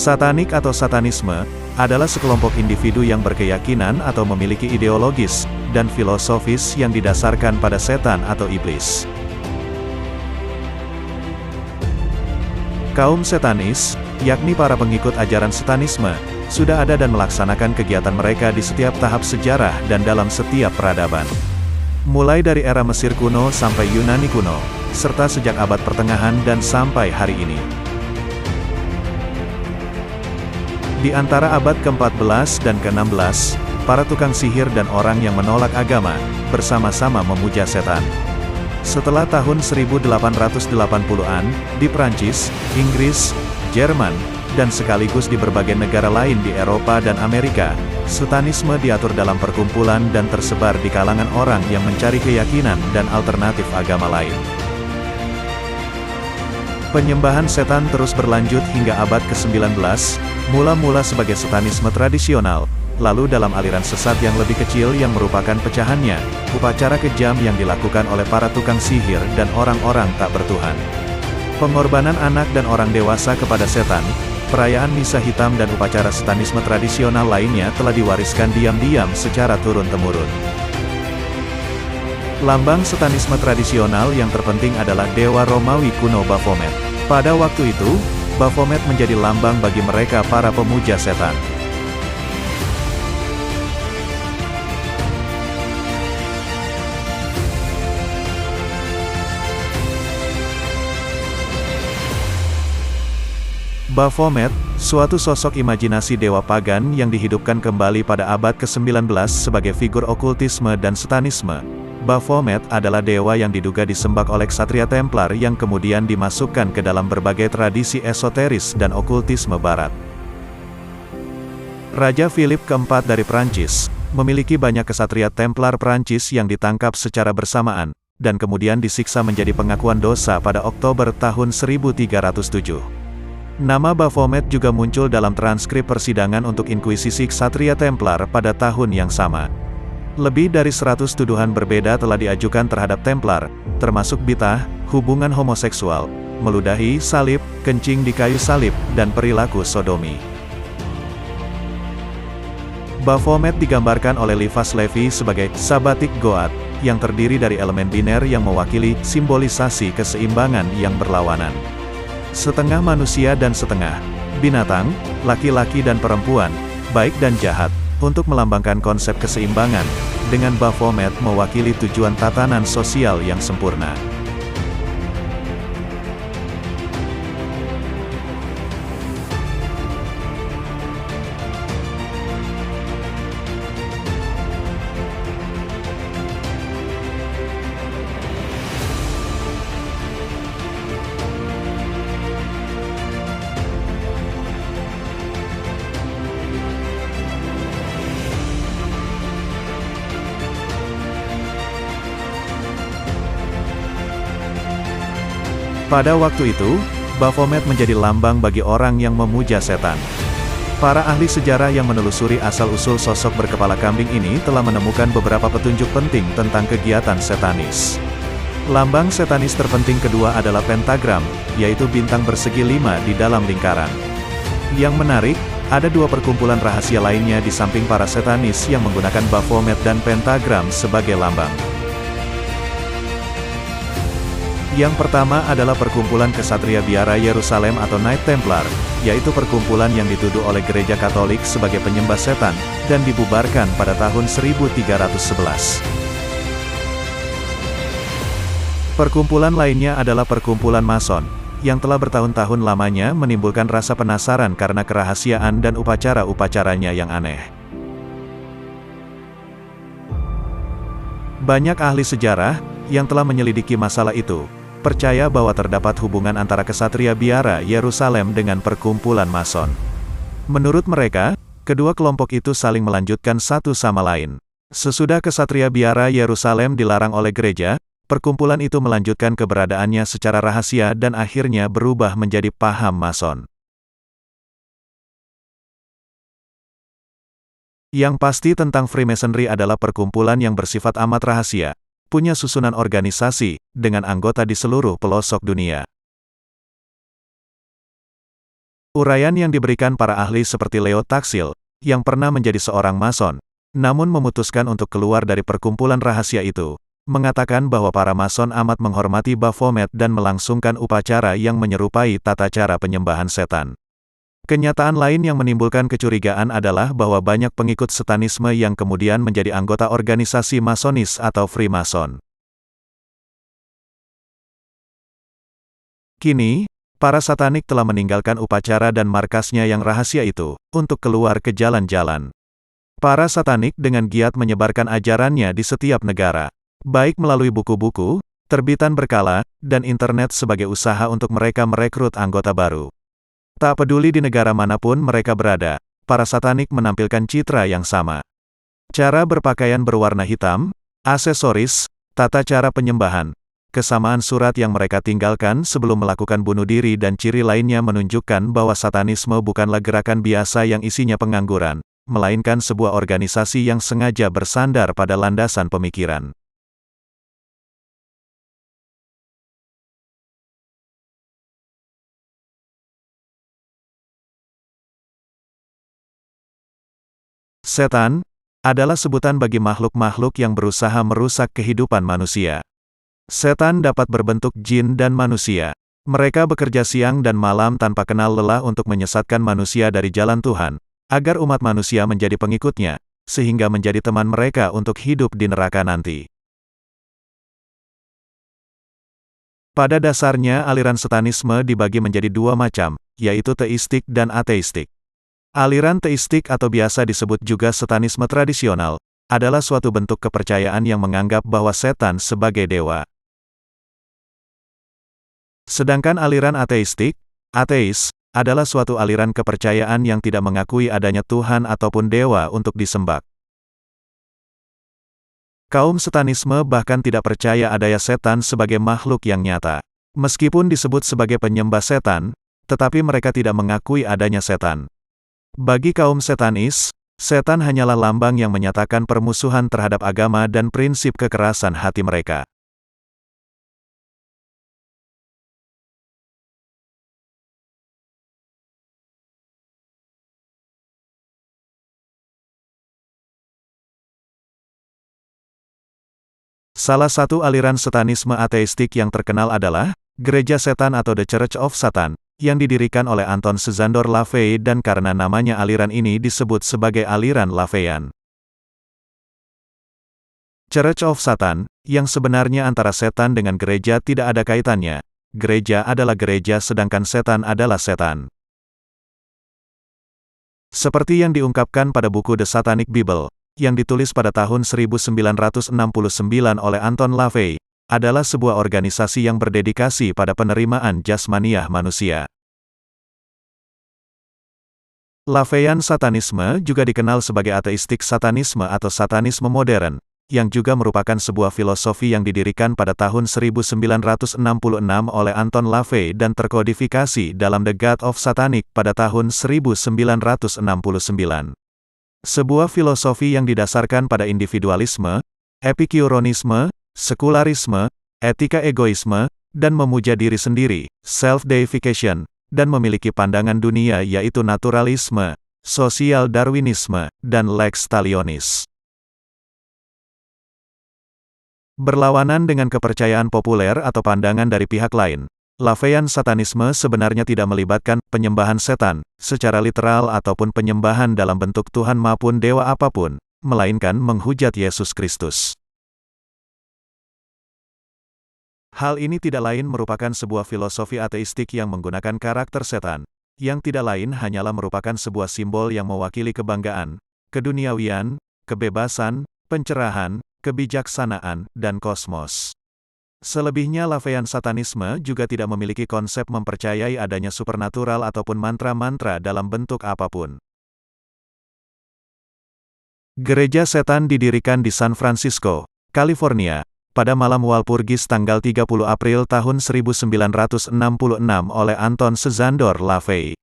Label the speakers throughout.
Speaker 1: Satanik atau satanisme adalah sekelompok individu yang berkeyakinan atau memiliki ideologis dan filosofis yang didasarkan pada setan atau iblis. Kaum satanis, yakni para pengikut ajaran satanisme, sudah ada dan melaksanakan kegiatan mereka di setiap tahap sejarah dan dalam setiap peradaban. Mulai dari era Mesir kuno sampai Yunani kuno, serta sejak abad pertengahan dan sampai hari ini. Di antara abad ke-14 dan ke-16, para tukang sihir dan orang yang menolak agama, bersama-sama memuja setan. Setelah tahun 1880-an, di Prancis, Inggris, Jerman, dan sekaligus di berbagai negara lain di Eropa dan Amerika, satanisme diatur dalam perkumpulan dan tersebar di kalangan orang yang mencari keyakinan dan alternatif agama lain. Penyembahan setan terus berlanjut hingga abad ke-19, mula-mula sebagai satanisme tradisional, lalu dalam aliran sesat yang lebih kecil yang merupakan pecahannya, upacara kejam yang dilakukan oleh para tukang sihir dan orang-orang tak bertuhan. Pengorbanan anak dan orang dewasa kepada setan, perayaan misa hitam dan upacara satanisme tradisional lainnya telah diwariskan diam-diam secara turun-temurun. Lambang satanisme tradisional yang terpenting adalah dewa Romawi kuno Baphomet. Pada waktu itu, Baphomet menjadi lambang bagi mereka para pemuja setan. Baphomet, suatu sosok imajinasi dewa pagan yang dihidupkan kembali pada abad ke-19 sebagai figur okultisme dan satanisme. Baphomet adalah dewa yang diduga disembah oleh ksatria Templar yang kemudian dimasukkan ke dalam berbagai tradisi esoteris dan okultisme barat. Raja Philip keempat dari Prancis, memiliki banyak ksatria Templar Prancis yang ditangkap secara bersamaan, dan kemudian disiksa menjadi pengakuan dosa pada Oktober tahun 1307. Nama Baphomet juga muncul dalam transkrip persidangan untuk Inkuisisi Ksatria Templar pada tahun yang sama. Lebih dari 100 tuduhan berbeda telah diajukan terhadap Templar, termasuk bitah, hubungan homoseksual, meludahi salib, kencing di kayu salib, dan perilaku sodomi. Baphomet digambarkan oleh Livas Levi sebagai Sabbatic God, yang terdiri dari elemen biner yang mewakili simbolisasi keseimbangan yang berlawanan. Setengah manusia dan setengah binatang, laki-laki dan perempuan, baik dan jahat, untuk melambangkan konsep keseimbangan, dengan Baphomet mewakili tujuan tatanan sosial yang sempurna. Pada waktu itu, Baphomet menjadi lambang bagi orang yang memuja setan. Para ahli sejarah yang menelusuri asal-usul sosok berkepala kambing ini telah menemukan beberapa petunjuk penting tentang kegiatan satanis. Lambang satanis terpenting kedua adalah pentagram, yaitu bintang bersegi 5 di dalam lingkaran. Yang menarik, ada dua perkumpulan rahasia lainnya di samping para satanis yang menggunakan Baphomet dan pentagram sebagai lambang. Yang pertama adalah perkumpulan Ksatria Biara Yerusalem atau Knight Templar, yaitu perkumpulan yang dituduh oleh Gereja Katolik sebagai penyembah setan, dan dibubarkan pada tahun 1311. Perkumpulan lainnya adalah perkumpulan Mason, yang telah bertahun-tahun lamanya menimbulkan rasa penasaran karena kerahasiaan dan upacara-upacaranya yang aneh. Banyak ahli sejarah, yang telah menyelidiki masalah itu, percaya bahwa terdapat hubungan antara Ksatria Biara Yerusalem dengan perkumpulan Mason. Menurut mereka, kedua kelompok itu saling melanjutkan satu sama lain. Sesudah Ksatria Biara Yerusalem dilarang oleh gereja, perkumpulan itu melanjutkan keberadaannya secara rahasia dan akhirnya berubah menjadi paham Mason. Yang pasti tentang Freemasonry adalah perkumpulan yang bersifat amat rahasia, punya susunan organisasi, dengan anggota di seluruh pelosok dunia. Uraian yang diberikan para ahli seperti Leo Taksil, yang pernah menjadi seorang mason, namun memutuskan untuk keluar dari perkumpulan rahasia itu, mengatakan bahwa para mason amat menghormati Baphomet dan melangsungkan upacara yang menyerupai tata cara penyembahan setan. Kenyataan lain yang menimbulkan kecurigaan adalah bahwa banyak pengikut satanisme yang kemudian menjadi anggota organisasi masonis atau Freemason. Kini, para satanik telah meninggalkan upacara dan markasnya yang rahasia itu, untuk keluar ke jalan-jalan. Para satanik dengan giat menyebarkan ajarannya di setiap negara, baik melalui buku-buku, terbitan berkala, dan internet sebagai usaha untuk mereka merekrut anggota baru. Tak peduli di negara manapun mereka berada, para satanik menampilkan citra yang sama. Cara berpakaian berwarna hitam, aksesoris, tata cara penyembahan, kesamaan surat yang mereka tinggalkan sebelum melakukan bunuh diri dan ciri lainnya menunjukkan bahwa satanisme bukanlah gerakan biasa yang isinya pengangguran, melainkan sebuah organisasi yang sengaja bersandar pada landasan pemikiran. Setan adalah sebutan bagi makhluk-makhluk yang berusaha merusak kehidupan manusia. Setan dapat berbentuk jin dan manusia. Mereka bekerja siang dan malam tanpa kenal lelah untuk menyesatkan manusia dari jalan Tuhan, agar umat manusia menjadi pengikutnya, sehingga menjadi teman mereka untuk hidup di neraka nanti. Pada dasarnya aliran satanisme dibagi menjadi dua macam, yaitu teistik dan ateistik. Aliran teistik atau biasa disebut juga satanisme tradisional, adalah suatu bentuk kepercayaan yang menganggap bahwa setan sebagai dewa. Sedangkan aliran ateistik, ateis, adalah suatu aliran kepercayaan yang tidak mengakui adanya Tuhan ataupun dewa untuk disembah. Kaum satanisme bahkan tidak percaya adanya setan sebagai makhluk yang nyata. Meskipun disebut sebagai penyembah setan, tetapi mereka tidak mengakui adanya setan. Bagi kaum satanis, setan hanyalah lambang yang menyatakan permusuhan terhadap agama dan prinsip kekerasan hati mereka. Salah satu aliran satanisme ateistik yang terkenal adalah Gereja Setan atau The Church of Satan, yang didirikan oleh Anton Szandor LaVey dan karena namanya aliran ini disebut sebagai aliran LaVeyan. Church of Satan, yang sebenarnya antara setan dengan gereja tidak ada kaitannya. Gereja adalah gereja sedangkan setan adalah setan. Seperti yang diungkapkan pada buku The Satanic Bible, yang ditulis pada tahun 1969 oleh Anton LaVey, adalah sebuah organisasi yang berdedikasi pada penerimaan jasmaniah manusia. LaVeyan satanisme juga dikenal sebagai ateistik satanisme atau satanisme modern, yang juga merupakan sebuah filosofi yang didirikan pada tahun 1966 oleh Anton LaVey dan terkodifikasi dalam The God of Satanic pada tahun 1969. Sebuah filosofi yang didasarkan pada individualisme, epikuronisme, sekularisme, etika egoisme, dan memuja diri sendiri, self-deification, dan memiliki pandangan dunia yaitu naturalisme, sosial darwinisme, dan lex talionis. Berlawanan dengan kepercayaan populer atau pandangan dari pihak lain, LaVeyan satanisme sebenarnya tidak melibatkan penyembahan setan, secara literal ataupun penyembahan dalam bentuk Tuhan maupun dewa apapun, melainkan menghujat Yesus Kristus. Hal ini tidak lain merupakan sebuah filosofi ateistik yang menggunakan karakter setan, yang tidak lain hanyalah merupakan sebuah simbol yang mewakili kebanggaan, keduniawian, kebebasan, pencerahan, kebijaksanaan, dan kosmos. Selebihnya LaVeyan satanisme juga tidak memiliki konsep mempercayai adanya supernatural ataupun mantra-mantra dalam bentuk apapun. Gereja Setan didirikan di San Francisco, California, pada malam Walpurgis tanggal 30 April tahun 1966 oleh Anton Szandor LaVey.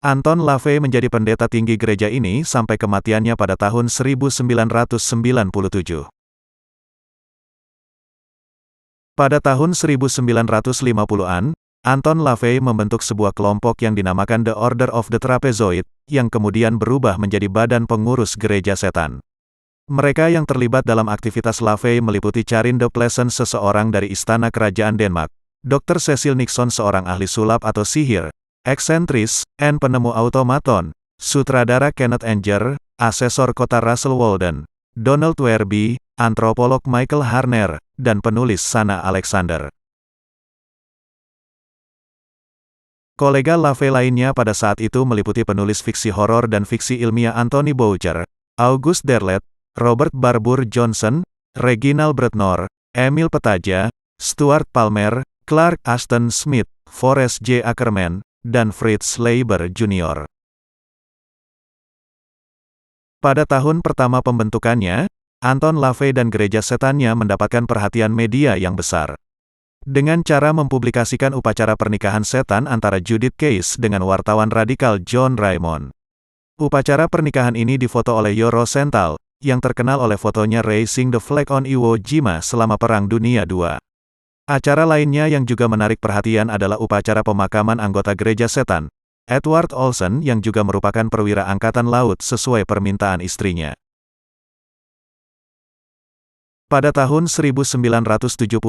Speaker 1: Anton LaVey menjadi pendeta tinggi gereja ini sampai kematiannya pada tahun 1997. Pada tahun 1950-an, Anton LaVey membentuk sebuah kelompok yang dinamakan The Order of the Trapezoid, yang kemudian berubah menjadi badan pengurus gereja setan. Mereka yang terlibat dalam aktivitas LaVey meliputi Charin de Pleasant, seseorang dari istana kerajaan Denmark, Dr. Cecil Nixon, seorang ahli sulap atau sihir, eksentris, penemu automaton, sutradara Kenneth Anger, asesor kota Russell Walden, Donald Werby, antropolog Michael Harner, dan penulis Sana Alexander. Kolega LaVey lainnya pada saat itu meliputi penulis fiksi horor dan fiksi ilmiah Anthony Boucher, August Derleth, Robert Barbour Johnson, Reginald Bretnor, Emil Petaja, Stuart Palmer, Clark Ashton Smith, Forrest J. Ackerman, dan Fritz Leiber Jr. Pada tahun pertama pembentukannya, Anton LaVey dan gereja setannya mendapatkan perhatian media yang besar. Dengan cara mempublikasikan upacara pernikahan setan antara Judith Case dengan wartawan radikal John Raymond. Upacara pernikahan ini difoto oleh Jo Rosenthal, yang terkenal oleh fotonya Raising the Flag on Iwo Jima selama Perang Dunia II. Acara lainnya yang juga menarik perhatian adalah upacara pemakaman anggota gereja setan, Edward Olsen, yang juga merupakan perwira angkatan laut sesuai permintaan istrinya. Pada tahun 1975,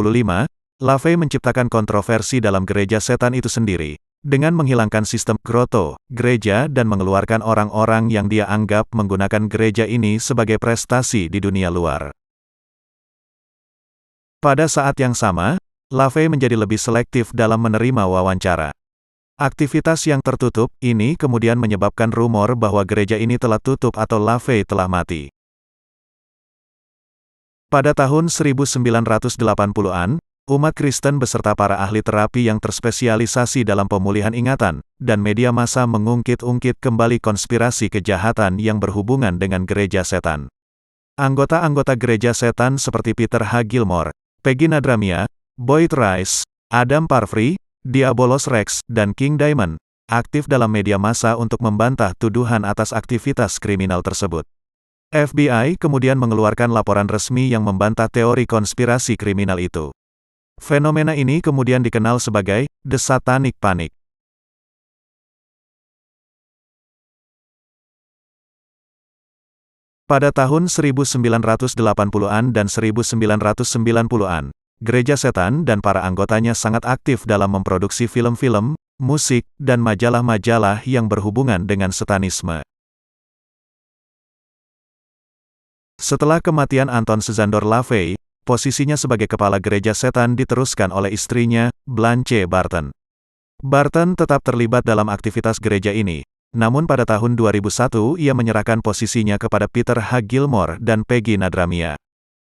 Speaker 1: LaVey menciptakan kontroversi dalam gereja setan itu sendiri, dengan menghilangkan sistem grotto, gereja, dan mengeluarkan orang-orang yang dia anggap menggunakan gereja ini sebagai prestasi di dunia luar. Pada saat yang sama, LaVey menjadi lebih selektif dalam menerima wawancara. Aktivitas yang tertutup ini kemudian menyebabkan rumor bahwa gereja ini telah tutup atau LaVey telah mati. Pada tahun 1980-an, umat Kristen beserta para ahli terapi yang terspesialisasi dalam pemulihan ingatan, dan media massa mengungkit-ungkit kembali konspirasi kejahatan yang berhubungan dengan gereja setan. Anggota-anggota gereja setan seperti Peter H. Gilmore, Peggy Nadramia, Boyd Rice, Adam Parfrey, Diabolos Rex, dan King Diamond, aktif dalam media massa untuk membantah tuduhan atas aktivitas kriminal tersebut. FBI kemudian mengeluarkan laporan resmi yang membantah teori konspirasi kriminal itu. Fenomena ini kemudian dikenal sebagai The Satanic Panic. Pada tahun 1980-an dan 1990-an, gereja setan dan para anggotanya sangat aktif dalam memproduksi film-film, musik, dan majalah-majalah yang berhubungan dengan satanisme. Setelah kematian Anton Szandor LaVey, posisinya sebagai kepala gereja setan diteruskan oleh istrinya, Blanche Barton. Barton tetap terlibat dalam aktivitas gereja ini, namun pada tahun 2001 ia menyerahkan posisinya kepada Peter H. Gilmore dan Peggy Nadramia.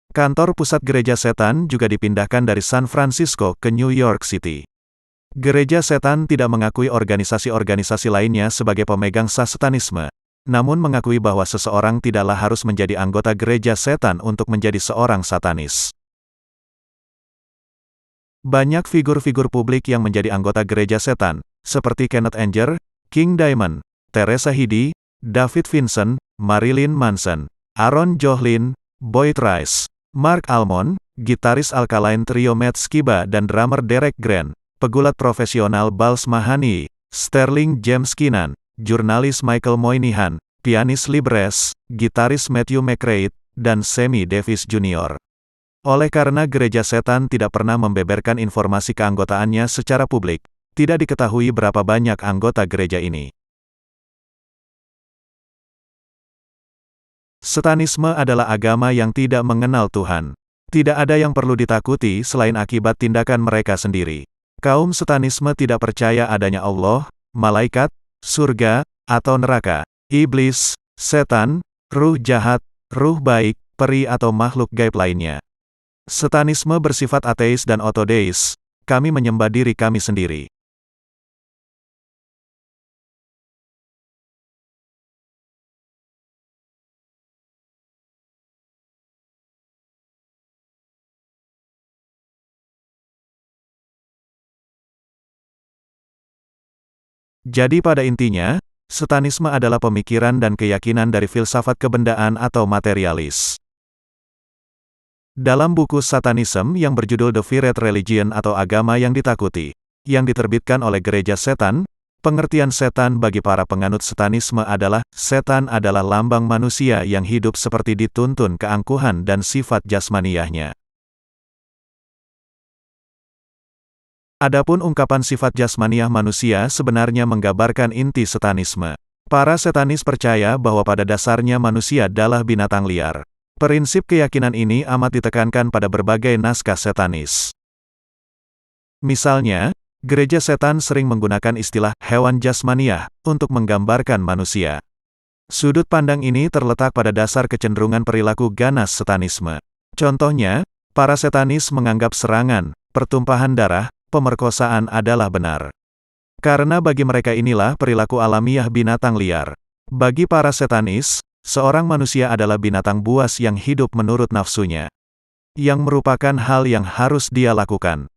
Speaker 1: Kantor pusat gereja setan juga dipindahkan dari San Francisco ke New York City. Gereja setan tidak mengakui organisasi-organisasi lainnya sebagai pemegang sah satanisme, namun mengakui bahwa seseorang tidaklah harus menjadi anggota gereja setan untuk menjadi seorang satanis. Banyak figur-figur publik yang menjadi anggota gereja setan, seperti Kenneth Anger, King Diamond, Teresa Hidi, David Vincent, Marilyn Manson, Aaron Johlin, Boyd Rice, Mark Almond, gitaris Alkaline Trio Matt Skiba dan drummer Derek Grant, pegulat profesional Bals Mahani, Sterling James Keenan, jurnalis Michael Moynihan, pianis Lee Bress, gitaris Matthew McRae, dan Sammy Davis Jr. Oleh karena gereja setan tidak pernah membeberkan informasi keanggotaannya secara publik, tidak diketahui berapa banyak anggota gereja ini. Satanisme adalah agama yang tidak mengenal Tuhan. Tidak ada yang perlu ditakuti selain akibat tindakan mereka sendiri. Kaum satanisme tidak percaya adanya Allah, malaikat, surga, atau neraka, iblis, setan, ruh jahat, ruh baik, peri atau makhluk gaib lainnya. Satanisme bersifat ateis dan otodeis, kami menyembah diri kami sendiri. Jadi pada intinya, satanisme adalah pemikiran dan keyakinan dari filsafat kebendaan atau materialis. Dalam buku Satanism yang berjudul The Feared Religion atau Agama yang Ditakuti, yang diterbitkan oleh Gereja Setan. Pengertian setan bagi para penganut satanisme adalah, setan adalah lambang manusia yang hidup seperti dituntun keangkuhan dan sifat jasmaniahnya. Adapun ungkapan sifat jasmaniah manusia sebenarnya menggambarkan inti satanisme. Para setanis percaya bahwa pada dasarnya manusia adalah binatang liar. Prinsip keyakinan ini amat ditekankan pada berbagai naskah setanis. Misalnya, Gereja Setan sering menggunakan istilah hewan jasmaniah untuk menggambarkan manusia. Sudut pandang ini terletak pada dasar kecenderungan perilaku ganas satanisme. Contohnya, para setanis menganggap serangan, pertumpahan darah, pemerkosaan adalah benar. Karena bagi mereka inilah perilaku alamiah binatang liar. Bagi para setanis, seorang manusia adalah binatang buas yang hidup menurut nafsunya, yang merupakan hal yang harus dia lakukan.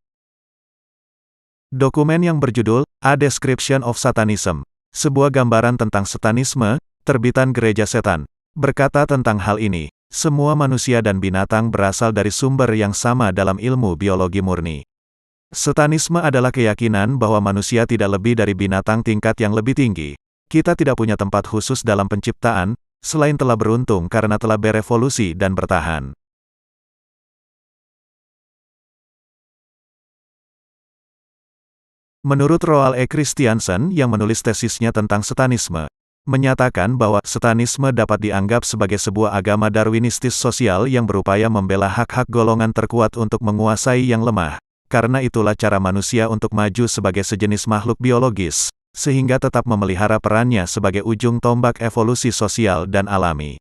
Speaker 1: Dokumen yang berjudul A Description of Satanism, sebuah gambaran tentang satanisme, terbitan Gereja Setan, berkata tentang hal ini, semua manusia dan binatang berasal dari sumber yang sama dalam ilmu biologi murni. Satanisme adalah keyakinan bahwa manusia tidak lebih dari binatang tingkat yang lebih tinggi. Kita tidak punya tempat khusus dalam penciptaan, selain telah beruntung karena telah berevolusi dan bertahan. Menurut Roald E. Christiansen yang menulis tesisnya tentang satanisme, menyatakan bahwa satanisme dapat dianggap sebagai sebuah agama darwinistis sosial yang berupaya membela hak-hak golongan terkuat untuk menguasai yang lemah. Karena itulah cara manusia untuk maju sebagai sejenis makhluk biologis, sehingga tetap memelihara perannya sebagai ujung tombak evolusi sosial dan alami.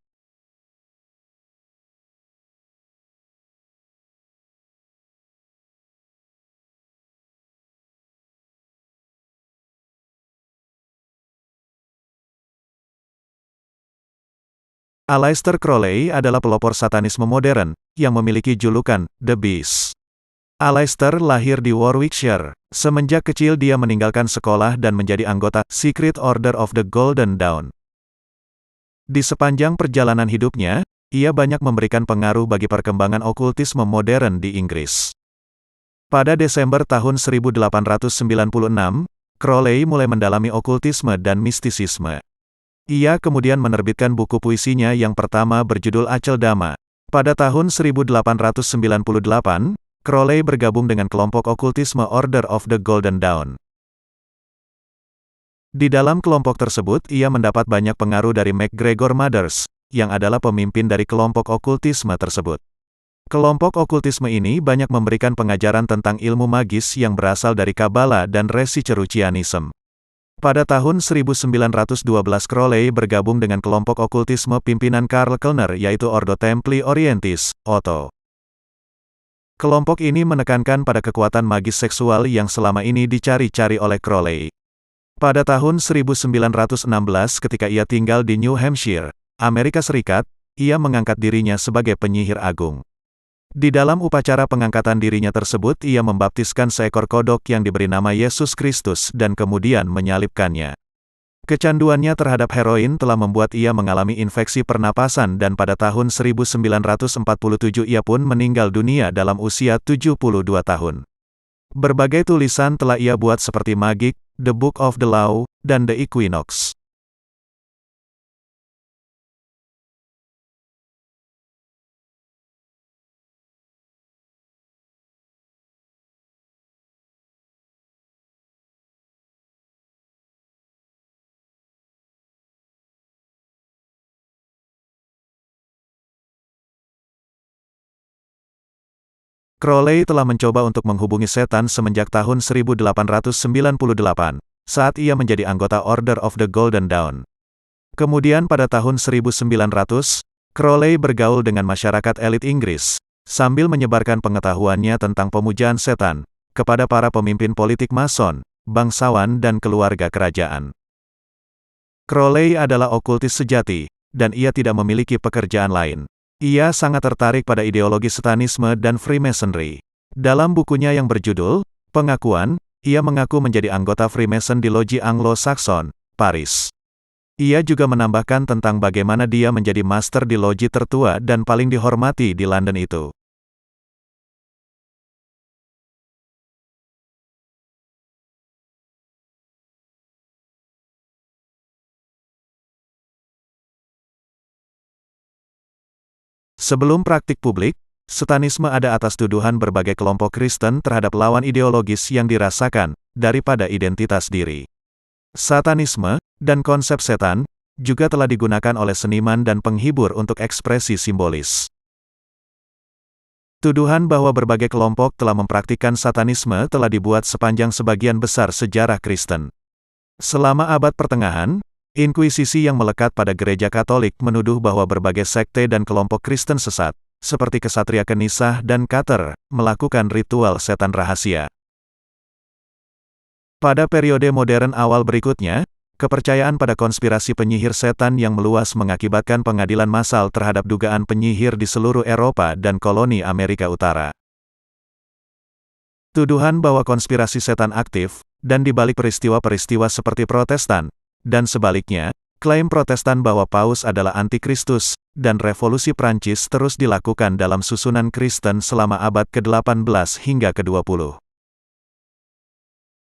Speaker 1: Aleister Crowley adalah pelopor satanisme modern, yang memiliki julukan The Beast. Aleister lahir di Warwickshire. Semenjak kecil dia meninggalkan sekolah dan menjadi anggota Secret Order of the Golden Dawn. Di sepanjang perjalanan hidupnya, ia banyak memberikan pengaruh bagi perkembangan okultisme modern di Inggris. Pada Desember tahun 1896, Crowley mulai mendalami okultisme dan mistisisme. Ia kemudian menerbitkan buku puisinya yang pertama berjudul Aceldama. Pada tahun 1898, Crowley bergabung dengan kelompok okultisme Order of the Golden Dawn. Di dalam kelompok tersebut ia mendapat banyak pengaruh dari MacGregor Mothers, yang adalah pemimpin dari kelompok okultisme tersebut. Kelompok okultisme ini banyak memberikan pengajaran tentang ilmu magis yang berasal dari Kabbalah dan Resicerucianism. Pada tahun 1912 Crowley bergabung dengan kelompok okultisme pimpinan Karl Kellner yaitu Ordo Templi Orientis, OTO. Kelompok ini menekankan pada kekuatan magis seksual yang selama ini dicari-cari oleh Crowley. Pada tahun 1916 ketika ia tinggal di New Hampshire, Amerika Serikat, ia mengangkat dirinya sebagai penyihir agung. Di dalam upacara pengangkatan dirinya tersebut ia membaptiskan seekor kodok yang diberi nama Yesus Kristus dan kemudian menyalibkannya. Kecanduannya terhadap heroin telah membuat ia mengalami infeksi pernapasan dan pada tahun 1947 ia pun meninggal dunia dalam usia 72 tahun. Berbagai tulisan telah ia buat seperti Magic, The Book of the Law, dan The Equinox. Crowley telah mencoba untuk menghubungi setan semenjak tahun 1898, saat ia menjadi anggota Order of the Golden Dawn. Kemudian pada tahun 1900, Crowley bergaul dengan masyarakat elit Inggris, sambil menyebarkan pengetahuannya tentang pemujaan setan, kepada para pemimpin politik Mason, bangsawan dan keluarga kerajaan. Crowley adalah okultis sejati, dan ia tidak memiliki pekerjaan lain. Ia sangat tertarik pada ideologi satanisme dan Freemasonry. Dalam bukunya yang berjudul Pengakuan, ia mengaku menjadi anggota Freemason di Loji Anglo-Saxon, Paris. Ia juga menambahkan tentang bagaimana dia menjadi master di loji tertua dan paling dihormati di London itu. Sebelum praktik publik, satanisme ada atas tuduhan berbagai kelompok Kristen terhadap lawan ideologis yang dirasakan, daripada identitas diri. Satanisme, dan konsep setan, juga telah digunakan oleh seniman dan penghibur untuk ekspresi simbolis. Tuduhan bahwa berbagai kelompok telah mempraktikkan satanisme telah dibuat sepanjang sebagian besar sejarah Kristen. Selama abad pertengahan, Inkuisisi yang melekat pada gereja Katolik menuduh bahwa berbagai sekte dan kelompok Kristen sesat, seperti Kesatria Kenisah dan Kater, melakukan ritual setan rahasia. Pada periode modern awal berikutnya, kepercayaan pada konspirasi penyihir setan yang meluas mengakibatkan pengadilan massal terhadap dugaan penyihir di seluruh Eropa dan koloni Amerika Utara. Tuduhan bahwa konspirasi setan aktif, dan dibalik peristiwa-peristiwa seperti Protestan, dan sebaliknya, klaim Protestan bahwa Paus adalah antikristus, dan revolusi Prancis terus dilakukan dalam susunan Kristen selama abad ke-18 hingga ke-20.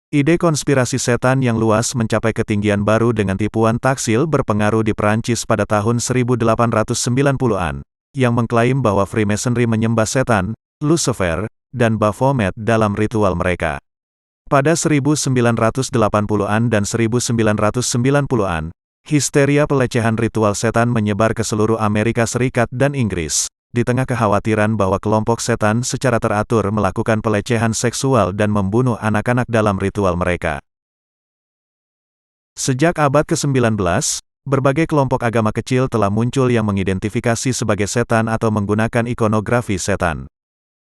Speaker 1: Ide konspirasi setan yang luas mencapai ketinggian baru dengan tipuan taksil berpengaruh di Prancis pada tahun 1890-an, yang mengklaim bahwa Freemasonry menyembah setan, Lucifer, dan Baphomet dalam ritual mereka. Pada 1980-an dan 1990-an, histeria pelecehan ritual setan menyebar ke seluruh Amerika Serikat dan Inggris, di tengah kekhawatiran bahwa kelompok setan secara teratur melakukan pelecehan seksual dan membunuh anak-anak dalam ritual mereka. Sejak abad ke-19, berbagai kelompok agama kecil telah muncul yang mengidentifikasi sebagai setan atau menggunakan ikonografi setan.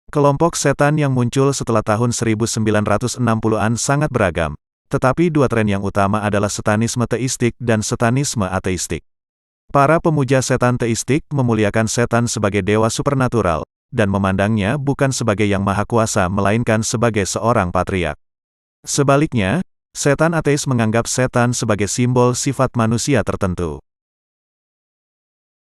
Speaker 1: Kelompok setan yang muncul setelah tahun 1960-an sangat beragam, tetapi dua tren yang utama adalah satanisme teistik dan satanisme ateistik. Para pemuja setan teistik memuliakan setan sebagai dewa supernatural, dan memandangnya bukan sebagai yang maha kuasa melainkan sebagai seorang patriark. Sebaliknya, setan ateis menganggap setan sebagai simbol sifat manusia tertentu.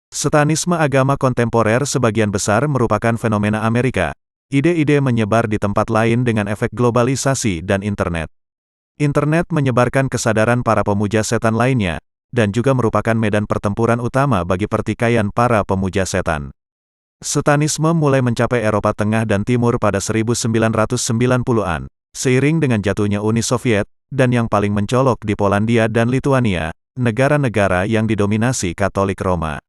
Speaker 1: Satanisme agama kontemporer sebagian besar merupakan fenomena Amerika. Ide-ide menyebar di tempat lain dengan efek globalisasi dan internet. Internet menyebarkan kesadaran para pemuja setan lainnya, dan juga merupakan medan pertempuran utama bagi pertikaian para pemuja setan. Satanisme mulai mencapai Eropa Tengah dan Timur pada 1990-an, seiring dengan jatuhnya Uni Soviet, dan yang paling mencolok di Polandia dan Lituania, negara-negara yang didominasi Katolik Roma.